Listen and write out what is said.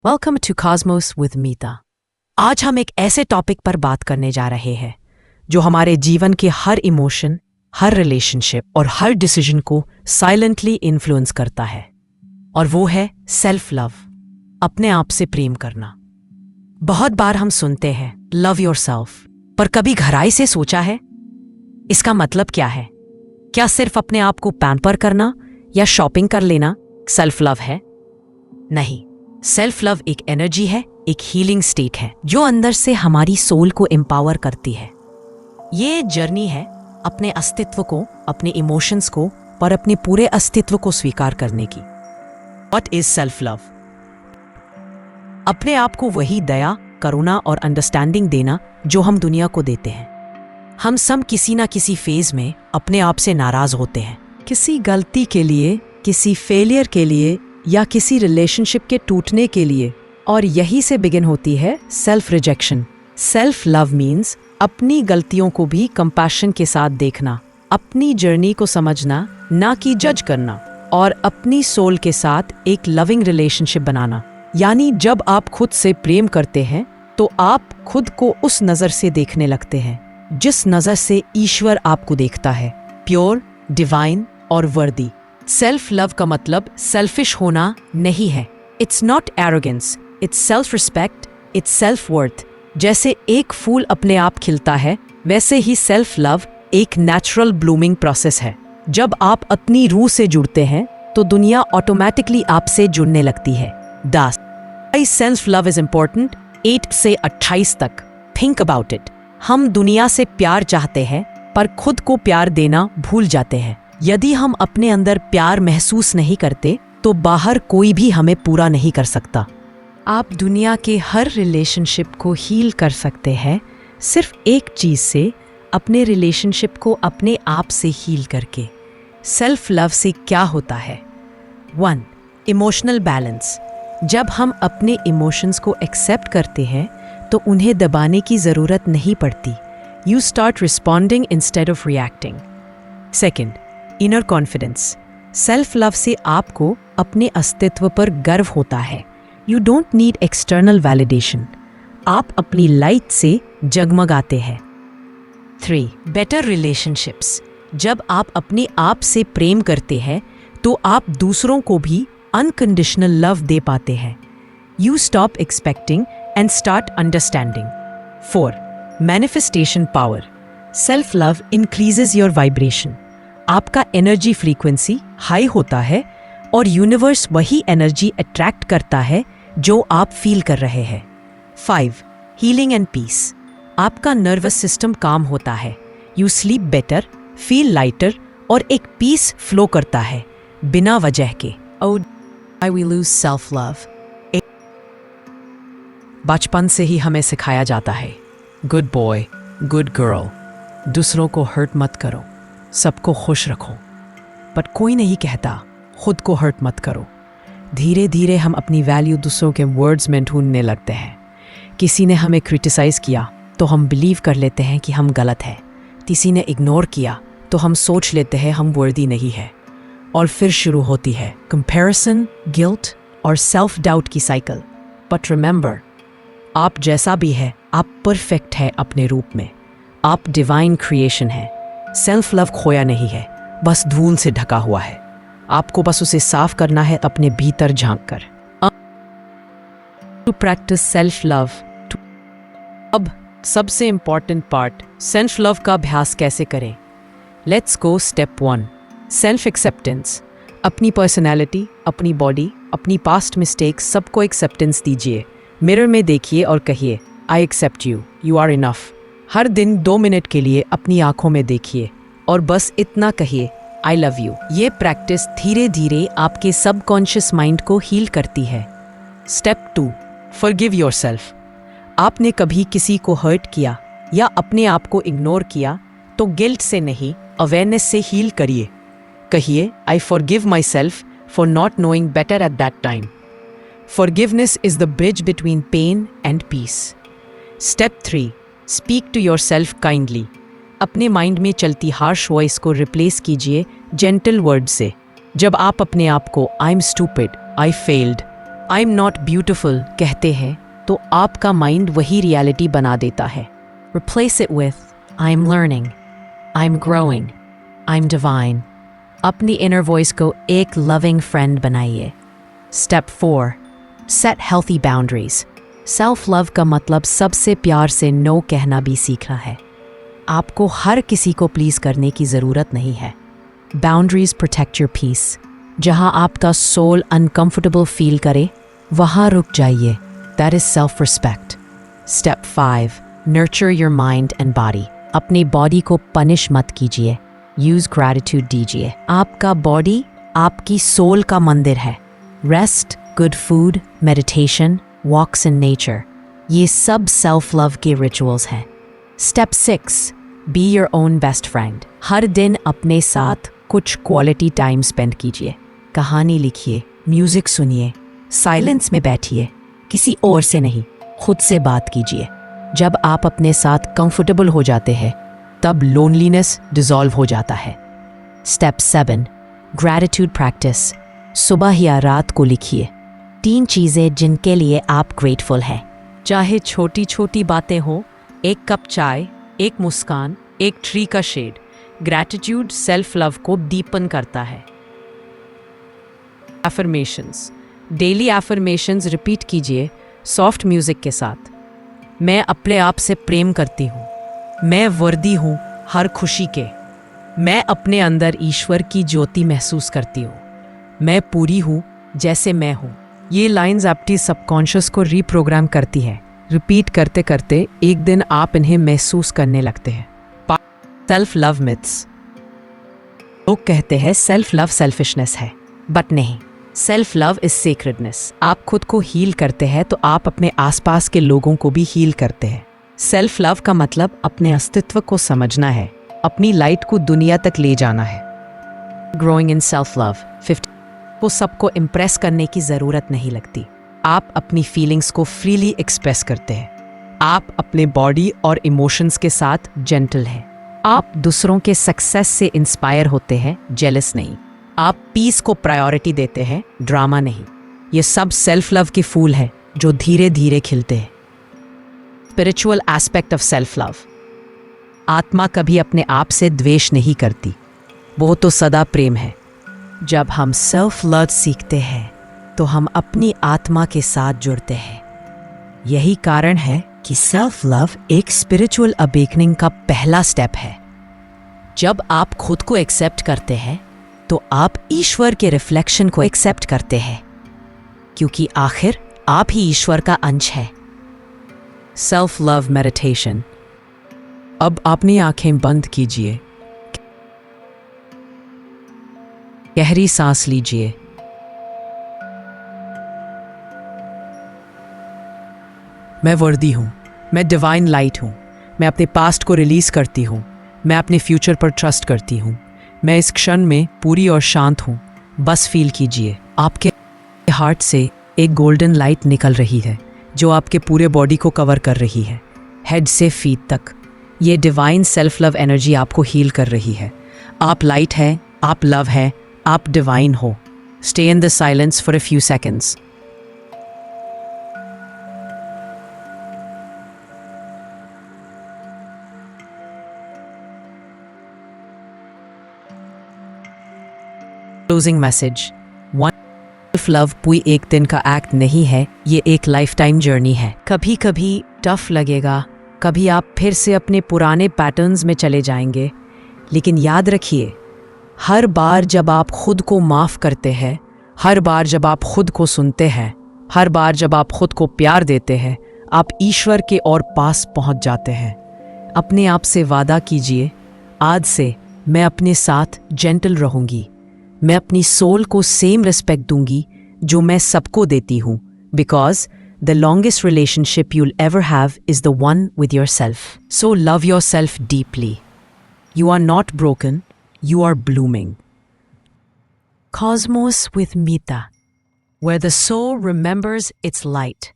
Welcome to Cosmos with मीता। आज हम एक ऐसे टॉपिक पर बात करने जा रहे हैं जो हमारे जीवन के हर इमोशन, हर रिलेशनशिप और हर डिसीजन को साइलेंटली इन्फ्लुएंस करता है, और वो है सेल्फ लव, अपने आप से प्रेम करना। बहुत बार हम सुनते हैं लव योरसेल्फ, पर कभी गहराई से सोचा है इसका मतलब क्या है? क्या सिर्फ अपने आप को पैम्पर करना या शॉपिंग कर लेना सेल्फ लव है? नहीं, सेल्फ लव एक एनर्जी है, एक हीलिंग स्टेट है जो अंदर से हमारी सोल को एम्पावर करती है। ये जर्नी है अपने अस्तित्व को, अपने इमोशंस को और अपने पूरे अस्तित्व को स्वीकार करने की। What is self love? अपने आप को वही दया, करुणा और अंडरस्टैंडिंग देना जो हम दुनिया को देते हैं। हम सब किसी ना किसी फेज में अपने आप से नाराज होते हैं, किसी गलती के लिए, किसी फेलियर के लिए या किसी रिलेशनशिप के टूटने के लिए, और यही से बिगिन होती है self rejection. Self love means अपनी गलतियों को भी कंपैशन के साथ देखना, अपनी जर्नी को समझना, ना कि जज करना, और अपनी सोल के साथ एक लविंग रिलेशनशिप बनाना। यानी जब आप खुद से प्रेम करते हैं तो आप खुद को उस नज़र से देखने लगते हैं जिस नज़र से ईश्वर आपको देखता है, प्योर, डिवाइन और वर्दी। सेल्फ लव का मतलब सेल्फिश होना नहीं है। It's not arrogance, it's self respect, it's self worth. जैसे एक फूल अपने आप खिलता है, वैसे ही सेल्फ लव एक नेचुरल ब्लूमिंग प्रोसेस है। जब आप अपनी रूह से जुड़ते हैं तो दुनिया ऑटोमेटिकली आपसे जुड़ने लगती है। सेल्फ लव इज इंपॉर्टेंट 8 से 28 तक। Think about it. हम दुनिया से प्यार चाहते हैं पर खुद को प्यार देना भूल जाते हैं। यदि हम अपने अंदर प्यार महसूस नहीं करते तो बाहर कोई भी हमें पूरा नहीं कर सकता। आप दुनिया के हर रिलेशनशिप को हील कर सकते हैं सिर्फ एक चीज़ से, अपने रिलेशनशिप को अपने आप से हील करके। सेल्फ लव से क्या होता है? 1. Emotional balance. जब हम अपने इमोशंस को एक्सेप्ट करते हैं तो उन्हें दबाने की ज़रूरत नहीं पड़ती। You start responding instead of reacting. 2. Inner confidence. Self love से आपको अपने अस्तित्व पर गर्व होता है। You don't need external validation. आप अपनी लाइट से जगमगाते हैं। 3. Better relationships. जब आप अपने आप से प्रेम करते हैं तो आप दूसरों को भी अनकंडीशनल लव दे पाते हैं। You stop expecting and start understanding. 4. Manifestation power. Self love increases your vibration. आपका एनर्जी फ्रीक्वेंसी हाई होता है और यूनिवर्स वही एनर्जी अट्रैक्ट करता है जो आप फील कर रहे हैं। 5. Healing and peace. आपका नर्वस सिस्टम काम होता है। You sleep better, feel lighter और एक पीस फ्लो करता है बिना वजह के। I will lose self love. बचपन से ही हमें सिखाया जाता है गुड बॉय, गुड गर्ल, दूसरों को हर्ट मत करो, सबको खुश रखो। बट कोई नहीं कहता खुद को हर्ट मत करो। धीरे धीरे हम अपनी वैल्यू दूसरों के वर्ड्स में ढूंढने लगते हैं। किसी ने हमें क्रिटिसाइज़ किया तो हम बिलीव कर लेते हैं कि हम गलत हैं। किसी ने इग्नोर किया तो हम सोच लेते हैं हम वर्दी नहीं है। और फिर शुरू होती है कंपैरिजन, गिल्ट और सेल्फ डाउट की साइकिल। बट रिमेंबर, आप जैसा भी है, आप परफेक्ट है अपने रूप में। आप डिवाइन क्रिएशन है। सेल्फ लव खोया नहीं है, बस धूल से ढका हुआ है। आपको बस उसे साफ करना है अपने भीतर झांक कर। To practice self love. अब सबसे इंपॉर्टेंट पार्ट, सेल्फ लव का अभ्यास कैसे करें? Let's go step 1, self acceptance. अपनी पर्सनैलिटी, अपनी बॉडी, अपनी पास्ट मिस्टेक्स, सबको एक्सेप्टेंस दीजिए। मिरर में देखिए और कहिए I accept you, you are enough. हर दिन 2 मिनट के लिए अपनी आंखों में देखिए और बस इतना कहिए आई लव यू। ये प्रैक्टिस धीरे धीरे आपके सबकॉन्शियस माइंड को हील करती है। Step 2, forgive yourself. आपने कभी किसी को हर्ट किया या अपने आप को इग्नोर किया तो गिल्ट से नहीं, अवेयरनेस से हील करिए। कहिए I forgive myself for not knowing better at that time. Forgiveness is the bridge between pain and peace. Step 3, speak to yourself kindly. अपने माइंड में चलती हार्श वॉइस को replace कीजिए gentle word से। जब आप अपने आप को I am stupid, I failed I am not beautiful कहते हैं तो आपका माइंड वही रियलिटी बना देता है। Replace it with I am learning, I am growing, I am divine. अपनी इनर वॉइस को एक लविंग फ्रेंड बनाइए। Step 4, set healthy boundaries. Self love का मतलब सबसे प्यार से नो कहना भी सीखना है। आपको हर किसी को प्लीज करने की ज़रूरत नहीं है। Boundaries protect your peace. जहाँ आपका सोल अनकंफर्टेबल फील करे वहाँ रुक जाइए। That is self respect. Step 5, nurture your mind and body. अपनी बॉडी को पनिश मत कीजिए, यूज ग्रैटिट्यूड दीजिए। आपका बॉडी आपकी सोल का मंदिर है। Rest, good food, meditation, walks in nature, ये सब सेल्फ लव के रिचुअल्स हैं। Step 6, be your own best friend. हर दिन अपने साथ कुछ क्वालिटी टाइम स्पेंड कीजिए। कहानी लिखिए, म्यूजिक सुनिए, साइलेंस में बैठिए, किसी और से नहीं, खुद से बात कीजिए। जब आप अपने साथ कंफर्टेबल हो जाते हैं तब लोनलीनेस डिसॉल्व हो जाता है। Step 7, gratitude practice. सुबह या रात को लिखिए 3 चीज़ें जिनके लिए आप ग्रेटफुल हैं। चाहे छोटी छोटी बातें हों, एक कप चाय, एक मुस्कान, एक ट्री का शेड। ग्रैटिट्यूड सेल्फ लव को डीपन करता है। एफर्मेशंस। डेली एफर्मेशंस रिपीट कीजिए सॉफ्ट म्यूजिक के साथ। मैं अपने आप से प्रेम करती हूँ, मैं वर्दी हूँ हर खुशी के, मैं अपने अंदर ईश्वर की ज्योति महसूस करती हूँ, मैं पूरी हूँ जैसे मैं हूँ। ये लाइंस आपकी सबकॉन्शियस को रीप्रोग्राम करती है। रिपीट करते करते एक दिन आप इन्हें महसूस करने लगते हैं। Self love myths. लोग कहते हैं सेल्फ लव सेल्फिशनेस है, बट नहीं, सेल्फ लव इज सेक्रेडनेस। आप खुद को हील करते हैं तो आप अपने आसपास के लोगों को भी हील करते हैं। सेल्फ लव का मतलब अपने अस्तित्व को समझना है, अपनी लाइट को दुनिया तक ले जाना है। Growing in self love. 50 को सबको इम्प्रेस करने की ज़रूरत नहीं लगती। आप अपनी फीलिंग्स को फ्रीली एक्सप्रेस करते हैं। आप अपने बॉडी और इमोशंस के साथ जेंटल हैं। आप दूसरों के सक्सेस से इंस्पायर होते हैं, जेलस नहीं। आप पीस को प्रायोरिटी देते हैं, ड्रामा नहीं। ये सब सेल्फ लव के फूल हैं जो धीरे धीरे खिलते हैं। Spiritual aspect of self love. आत्मा कभी अपने आप से द्वेष नहीं करती, वो तो सदा प्रेम है। जब हम सेल्फ लव सीखते हैं तो हम अपनी आत्मा के साथ जुड़ते हैं। यही कारण है कि सेल्फ लव एक स्पिरिचुअल अवेकनिंग का पहला स्टेप है। जब आप खुद को एक्सेप्ट करते हैं तो आप ईश्वर के रिफ्लेक्शन को एक्सेप्ट करते हैं, क्योंकि आखिर आप ही ईश्वर का अंश है। Self love meditation. अब अपनी आंखें बंद कीजिए, गहरी सांस लीजिए। मैं वर्दी हूं, मैं डिवाइन लाइट हूं, मैं अपने पास्ट को रिलीज करती हूं, मैं अपने फ्यूचर पर ट्रस्ट करती हूं, मैं इस क्षण में पूरी और शांत हूं। बस फील कीजिए, आपके हार्ट से एक गोल्डन लाइट निकल रही है जो आपके पूरे बॉडी को कवर कर रही है, हेड से फीट तक। ये डिवाइन सेल्फ लव एनर्जी आपको हील कर रही है। आप लाइट है, आप लव है, आप डिवाइन हो। Stay in the silence for a few seconds. Closing message. Self love कोई एक दिन का एक्ट नहीं है, ये एक लाइफ टाइम जर्नी है। कभी कभी टफ लगेगा, कभी आप फिर से अपने पुराने पैटर्न्स में चले जाएंगे, लेकिन याद रखिए, हर बार जब आप खुद को माफ़ करते हैं, हर बार जब आप खुद को सुनते हैं, हर बार जब आप खुद को प्यार देते हैं, आप ईश्वर के और पास पहुंच जाते हैं। अपने आप से वादा कीजिए, आज से मैं अपने साथ जेंटल रहूंगी, मैं अपनी सोल को सेम रिस्पेक्ट दूंगी जो मैं सबको देती हूँ, because the longest relationship you'll ever have is the one with yourself. So love yourself deeply. You are not broken, you are blooming. Cosmos with Mita, where the soul remembers its light.